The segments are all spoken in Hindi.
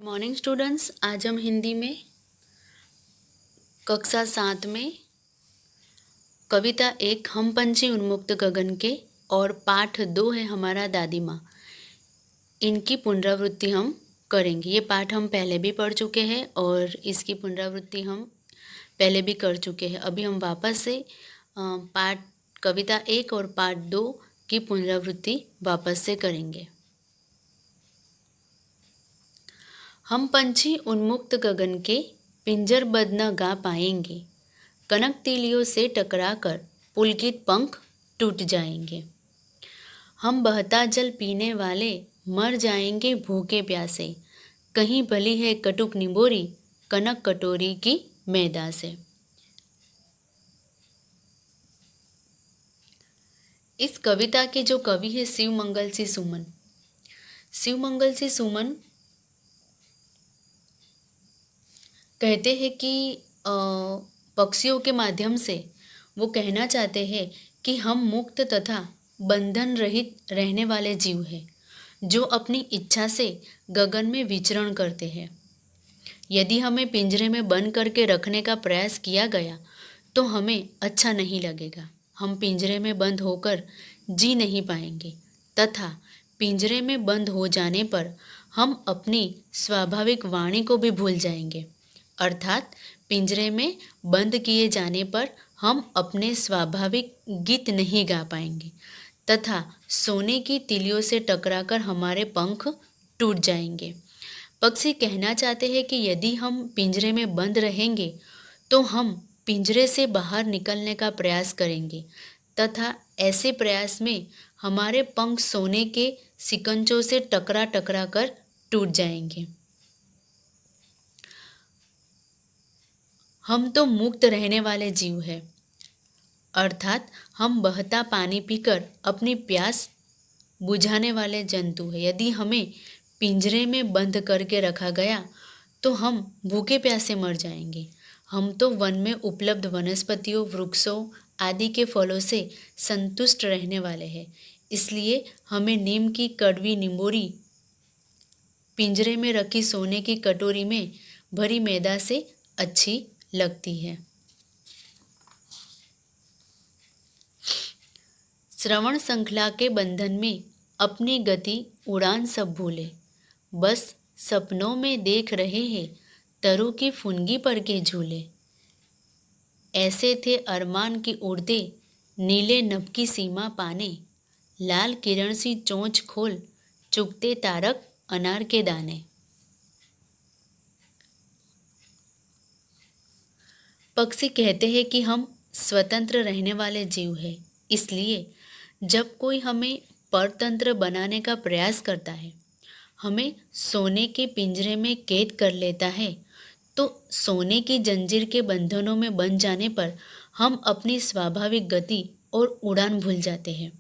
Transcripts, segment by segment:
मॉर्निंग स्टूडेंट्स, आज हम हिंदी में कक्षा 7 में कविता 1 हम पंछी उन्मुक्त गगन के और पाठ 2 है हमारा दादी माँ, इनकी पुनरावृत्ति हम करेंगे। ये पाठ हम पहले भी पढ़ चुके हैं और इसकी पुनरावृत्ति हम पहले भी कर चुके हैं। अभी हम वापस से पाठ कविता 1 और पाठ 2 की पुनरावृत्ति वापस से करेंगे। हम पंछी उन्मुक्त गगन के पिंजरबद्ध न गा पाएंगे, कनक तीलियों से टकराकर पुलकित पंख टूट जाएंगे। हम बहता जल पीने वाले मर जाएंगे भूखे प्यासे, कहीं भली है कटुक निबोरी कनक कटोरी की मैदा से। इस कविता के जो कवि है शिवमंगल सिंह सुमन। शिवमंगल सिंह सुमन कहते हैं कि पक्षियों के माध्यम से वो कहना चाहते हैं कि हम मुक्त तथा बंधन रहित रहने वाले जीव हैं, जो अपनी इच्छा से गगन में विचरण करते हैं। यदि हमें पिंजरे में बंद करके रखने का प्रयास किया गया तो हमें अच्छा नहीं लगेगा। हम पिंजरे में बंद होकर जी नहीं पाएंगे तथा पिंजरे में बंद हो जाने पर हम अपनी स्वाभाविक वाणी को भी भूल जाएंगे। अर्थात पिंजरे में बंद किए जाने पर हम अपने स्वाभाविक गीत नहीं गा पाएंगे तथा सोने की तीलियों से टकराकर हमारे पंख टूट जाएंगे। पक्षी कहना चाहते हैं कि यदि हम पिंजरे में बंद रहेंगे तो हम पिंजरे से बाहर निकलने का प्रयास करेंगे तथा ऐसे प्रयास में हमारे पंख सोने के सिकंजों से टकरा टकरा कर टूट जाएंगे। हम तो मुक्त रहने वाले जीव हैं, अर्थात हम बहता पानी पीकर अपनी प्यास बुझाने वाले जंतु हैं। यदि हमें पिंजरे में बंद करके रखा गया तो हम भूखे प्यासे मर जाएंगे। हम तो वन में उपलब्ध वनस्पतियों, वृक्षों आदि के फलों से संतुष्ट रहने वाले हैं। इसलिए हमें नीम की कड़वी निंबोरी पिंजरे में रखी सोने की कटोरी में भरी मैदा से अच्छी लगती है। श्रवण श्रृंखला के बंधन में अपनी गति उड़ान सब भूले, बस सपनों में देख रहे हैं तरु की फुनगी पर के झूले। ऐसे थे अरमान की उड़ते नीले नभ की सीमा पाने, लाल किरण सी चोंच खोल चुगते तारक अनार के दाने। पक्षी कहते हैं कि हम स्वतंत्र रहने वाले जीव हैं, इसलिए जब कोई हमें परतंत्र बनाने का प्रयास करता है, हमें सोने के पिंजरे में कैद कर लेता है, तो सोने की जंजीर के बंधनों में बंध जाने पर हम अपनी स्वाभाविक गति और उड़ान भूल जाते हैं।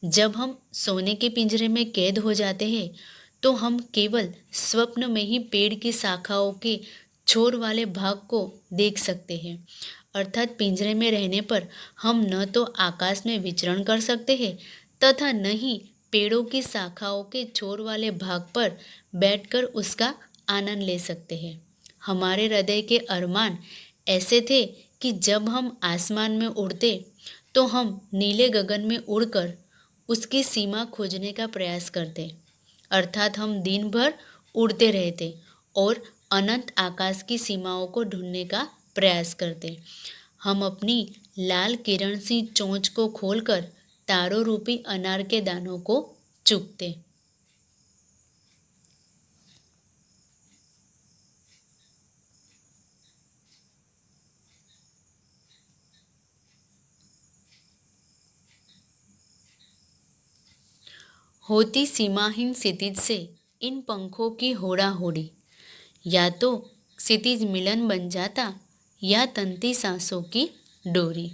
जब हम सोने के पिंजरे में कैद हो जाते हैं तो हम केवल स्वप्न में ही पेड़ की शाखाओं के छोर वाले भाग को देख सकते हैं। अर्थात पिंजरे में रहने पर हम न तो आकाश में विचरण कर सकते हैं तथा न ही पेड़ों की शाखाओं के छोर वाले भाग पर बैठकर उसका आनंद ले सकते हैं। हमारे हृदय के अरमान ऐसे थे कि जब हम आसमान में उड़ते तो हम नीले गगन में उड़कर उसकी सीमा खोजने का प्रयास करते। अर्थात हम दिन भर उड़ते रहते और अनंत आकाश की सीमाओं को ढूंढने का प्रयास करते। हम अपनी लाल किरण सी चोंच को खोलकर तारों रूपी अनार के दानों को चुगते। होती सीमाहीन क्षितिज से इन पंखों की होड़ा होड़ी, या तो क्षितिज मिलन बन जाता या तंती सांसों की डोरी।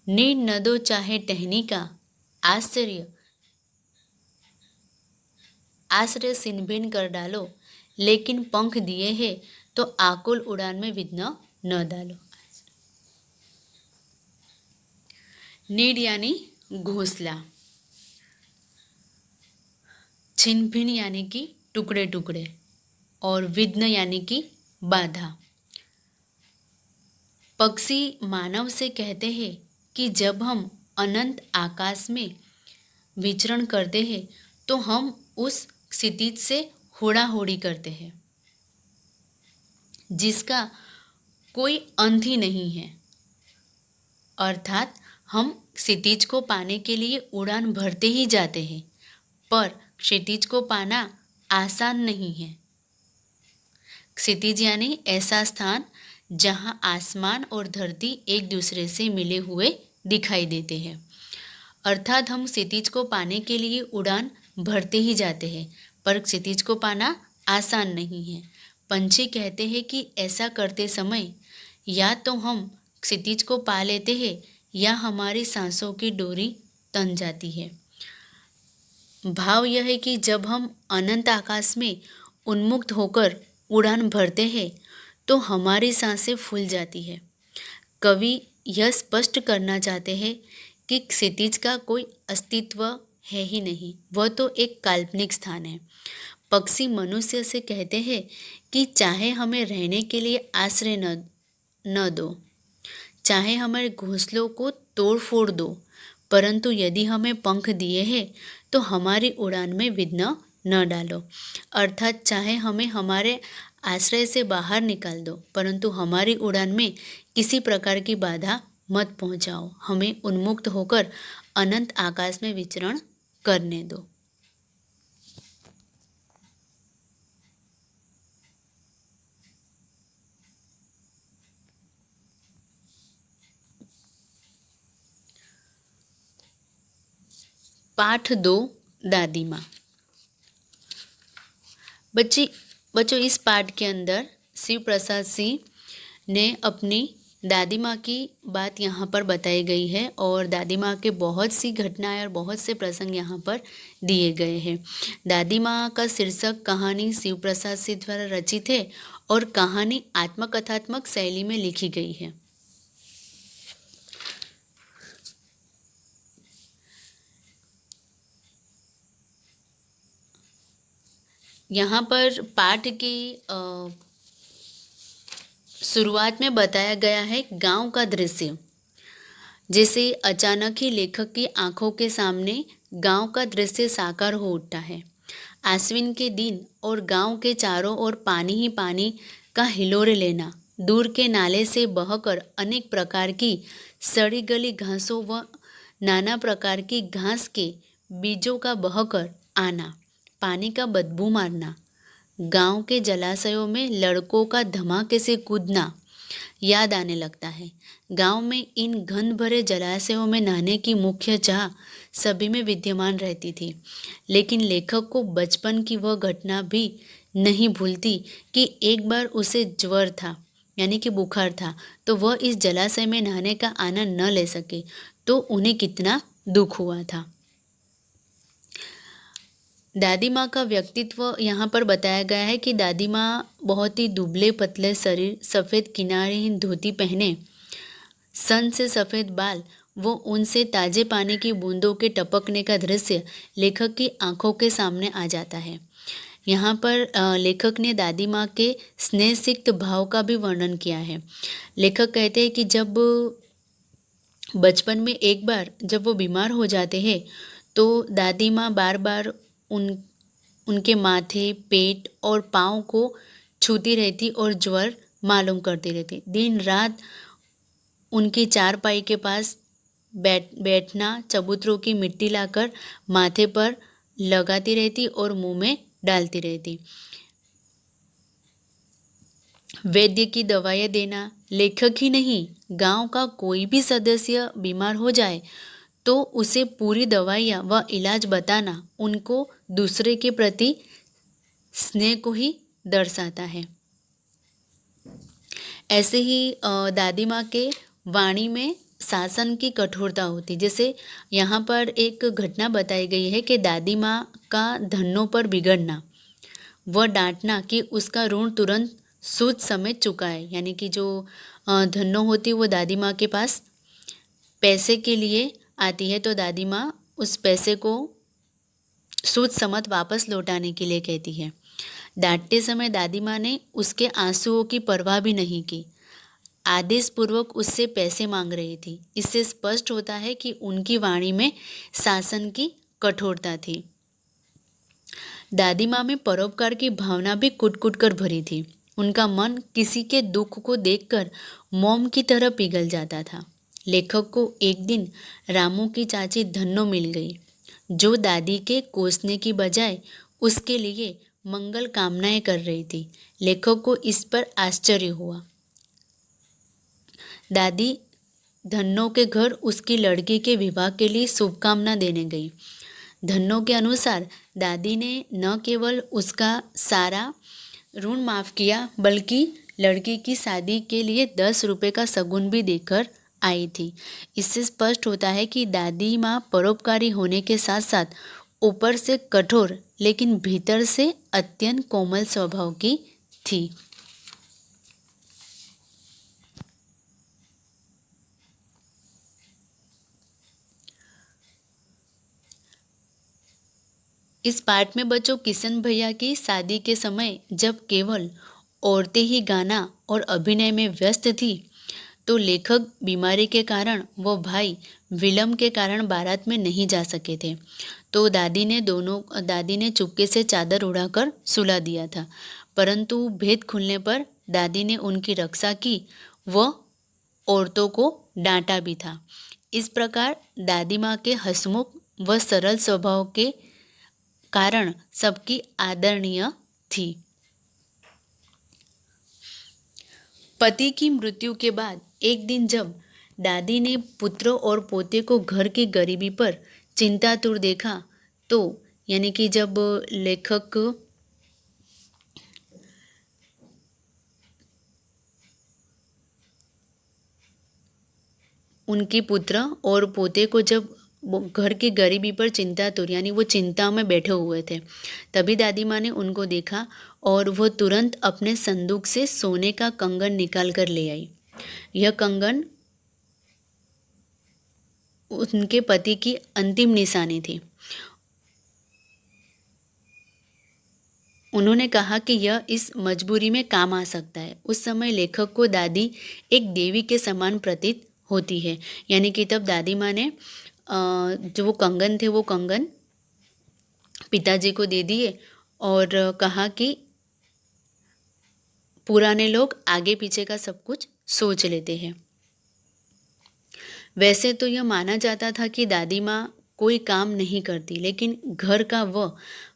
नीड न दो चाहे टहनी का आश्चर्य आश्रय छिन्न कर डालो, लेकिन पंख दिए हैं तो आकुल उड़ान में विघ्न न डालो। नीड यानी घोंसला, छिन्न भिन्न यानी कि टुकड़े टुकड़े। और विघ्न यानी कि बाधा। पक्षी मानव से कहते हैं कि जब हम अनंत आकाश में विचरण करते हैं तो हम उस क्षितिज से होड़ा-होड़ी करते हैं जिसका कोई अंत ही नहीं है। अर्थात हम क्षितिज को पाने के लिए उड़ान भरते ही जाते हैं, पर क्षितिज को पाना आसान नहीं है। क्षितिज यानी ऐसा स्थान जहां आसमान और धरती एक दूसरे से मिले हुए दिखाई देते हैं। अर्थात हम क्षितिज को पाने के लिए उड़ान भरते ही जाते हैं, पर क्षितिज को पाना आसान नहीं है। पंछी कहते हैं कि ऐसा करते समय या तो हम क्षितिज को पा लेते हैं या हमारी सांसों की डोरी तन जाती है। भाव यह है कि जब हम अनंत आकाश में उन्मुक्त होकर उड़ान भरते हैं तो हमारी सांसें फूल जाती है। कवि यह स्पष्ट करना चाहते हैं कि क्षितिज का कोई अस्तित्व है ही नहीं, वह तो एक काल्पनिक स्थान है। पक्षी मनुष्य से कहते हैं कि चाहे हमें रहने के लिए आश्रय न दो, चाहे हमारे घोंसलों को तोड़ फोड़ दो, परंतु यदि हमें पंख दिए हैं तो हमारी उड़ान में विघ्न न डालो। अर्थात चाहे हमें हमारे आश्रय से बाहर निकाल दो, परंतु हमारी उड़ान में किसी प्रकार की बाधा मत पहुंचाओ। हमें उन्मुक्त होकर अनंत आकाश में विचरण करने दो। पाठ 2 दादी माँ। बच्चों इस पाठ के अंदर शिव प्रसाद सिंह ने अपनी दादी माँ की बात यहाँ पर बताई गई है और दादी माँ के बहुत सी घटनाएं और बहुत से प्रसंग यहाँ पर दिए गए हैं। दादी माँ का शीर्षक कहानी शिव प्रसाद सिंह द्वारा रचित है और कहानी आत्मकथात्मक शैली में लिखी गई है। यहाँ पर पाठ की शुरुआत में बताया गया है गांव का दृश्य। जैसे अचानक ही लेखक की आंखों के सामने गांव का दृश्य साकार हो उठता है। आश्विन के दिन और गांव के चारों ओर पानी ही पानी का हिलोरे लेना, दूर के नाले से बहकर अनेक प्रकार की सड़ी गली घासों व नाना प्रकार की घास के बीजों का बहकर आना, पानी का बदबू मारना, गांव के जलाशयों में लड़कों का धमाके से कूदना याद आने लगता है। गांव में इन गंध भरे जलाशयों में नहाने की मुख्य चाह सभी में विद्यमान रहती थी, लेकिन लेखक को बचपन की वह घटना भी नहीं भूलती कि एक बार उसे ज्वर था यानी कि बुखार था, तो वह इस जलाशय में नहाने का आनंद न ले सके तो उन्हें कितना दुख हुआ था। दादी माँ का व्यक्तित्व यहाँ पर बताया गया है कि दादी माँ बहुत ही दुबले पतले शरीर, सफ़ेद किनारेहीन धोती पहने, सन से सफ़ेद बाल वो उनसे ताजे पानी की बूंदों के टपकने का दृश्य लेखक की आंखों के सामने आ जाता है। यहाँ पर लेखक ने दादी माँ के स्नेहसिक्त भाव का भी वर्णन किया है। लेखक कहते हैं कि जब बचपन में एक बार जब वो बीमार हो जाते हैं तो दादी माँ बार बार उनके माथे, पेट और पाँव को छूती रहती और ज्वर मालूम करती रहती। दिन रात उनकी चारपाई के पास बैठना, चबूतरों की मिट्टी लाकर माथे पर लगाती रहती और मुंह में डालती रहती। वैद्य की दवाएं देना, लेखक ही नहीं गांव का कोई भी सदस्य बीमार हो जाए तो उसे पूरी दवाइयाँ व इलाज बताना उनको दूसरे के प्रति स्नेह को ही दर्शाता है। ऐसे ही दादी माँ के वाणी में शासन की कठोरता होती। जैसे यहाँ पर एक घटना बताई गई है कि दादी माँ का धनों पर बिगड़ना, वह डांटना कि उसका ऋण तुरंत सूद समेत चुकाए, यानी कि जो धनों होती वो दादी माँ के पास पैसे के लिए आती है तो दादी माँ उस पैसे को सूद समेत वापस लौटाने के लिए कहती है। डांटते समय दादी माँ ने उसके आंसुओं की परवाह भी नहीं की, आदेश पूर्वक उससे पैसे मांग रही थी। इससे स्पष्ट होता है कि उनकी वाणी में शासन की कठोरता थी। दादी माँ में परोपकार की भावना भी कुट कुट कर भरी थी। उनका मन किसी के दुख को देखकर मोम की तरह पिघल जाता था। लेखक को एक दिन रामू की चाची धन्नो मिल गई, जो दादी के कोसने की बजाय उसके लिए मंगल कामनाएं कर रही थी। लेखक को इस पर आश्चर्य हुआ। दादी धन्नो के घर उसकी लड़की के विवाह के लिए शुभकामना देने गई। धन्नो के अनुसार दादी ने न केवल उसका सारा ऋण माफ़ किया, बल्कि लड़की की शादी के लिए 10 रुपये का शगुन भी देकर आई थी। इससे स्पष्ट होता है कि दादी माँ परोपकारी होने के साथ साथ ऊपर से कठोर लेकिन भीतर से अत्यंत कोमल स्वभाव की थी। इस पाठ में बच्चों किशन भैया की शादी के समय जब केवल औरतें ही गाना और अभिनय में व्यस्त थी, तो लेखक बीमारी के कारण वो भाई विलम्ब के कारण बारात में नहीं जा सके थे। तो दादी ने चुपके से चादर उड़ाकर सुला दिया था, परंतु भेद खुलने पर दादी ने उनकी रक्षा की, वह औरतों को डांटा भी था। इस प्रकार दादी माँ के हंसमुख व सरल स्वभाव के कारण सबकी आदरणीय थी। पति की मृत्यु के बाद एक दिन जब दादी ने पुत्रों और पोते को घर की गरीबी पर चिंतातुर देखा, तो यानी कि जब लेखक उनकी पुत्र और पोते को जब घर की गरीबी पर चिंतातुर यानी वो चिंता में बैठे हुए थे, तभी दादी माँ ने उनको देखा और वो तुरंत अपने संदूक से सोने का कंगन निकाल कर ले आई। यह कंगन उनके पति की अंतिम निशानी थी। उन्होंने कहा कि यह इस मजबूरी में काम आ सकता है। उस समय लेखक को दादी एक देवी के समान प्रतीत होती है, यानी कि तब दादी माँ ने जो वो कंगन थे वो कंगन पिताजी को दे दिए और कहा कि पुराने लोग आगे पीछे का सब कुछ सोच लेते हैं। वैसे तो यह माना जाता था कि दादी माँ कोई काम नहीं करती, लेकिन घर का व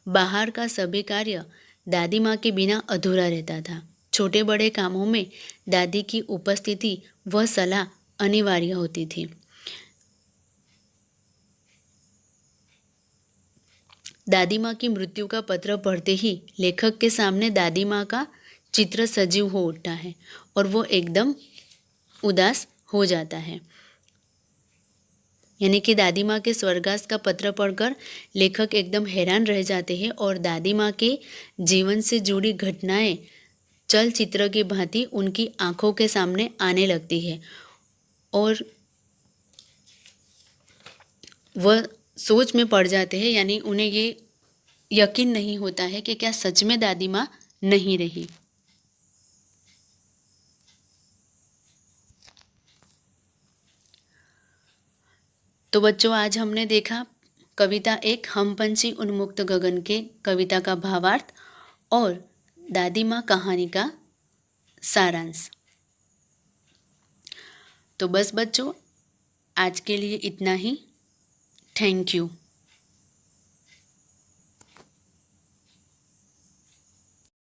बाहर का सभी कार्य दादी माँ के बिना अधूरा रहता था। छोटे बड़े कामों में दादी की उपस्थिति व सलाह अनिवार्य होती थी। दादी माँ की मृत्यु का पत्र पढ़ते ही लेखक के सामने दादी माँ का चित्र सजीव हो उठता है और वो एकदम उदास हो जाता है। यानी कि दादी माँ के स्वर्गवास का पत्र पढ़कर लेखक एकदम हैरान रह जाते हैं और दादी माँ के जीवन से जुड़ी घटनाएं चलचित्र की भांति उनकी आंखों के सामने आने लगती है और वह सोच में पड़ जाते हैं, यानी उन्हें ये यकीन नहीं होता है कि क्या सच में दादी माँ नहीं रही। तो बच्चों, आज हमने देखा कविता एक हम पंछी उन्मुक्त गगन के कविता का भावार्थ और दादी माँ कहानी का सारांश। तो बस बच्चों, आज के लिए इतना ही। Thank you.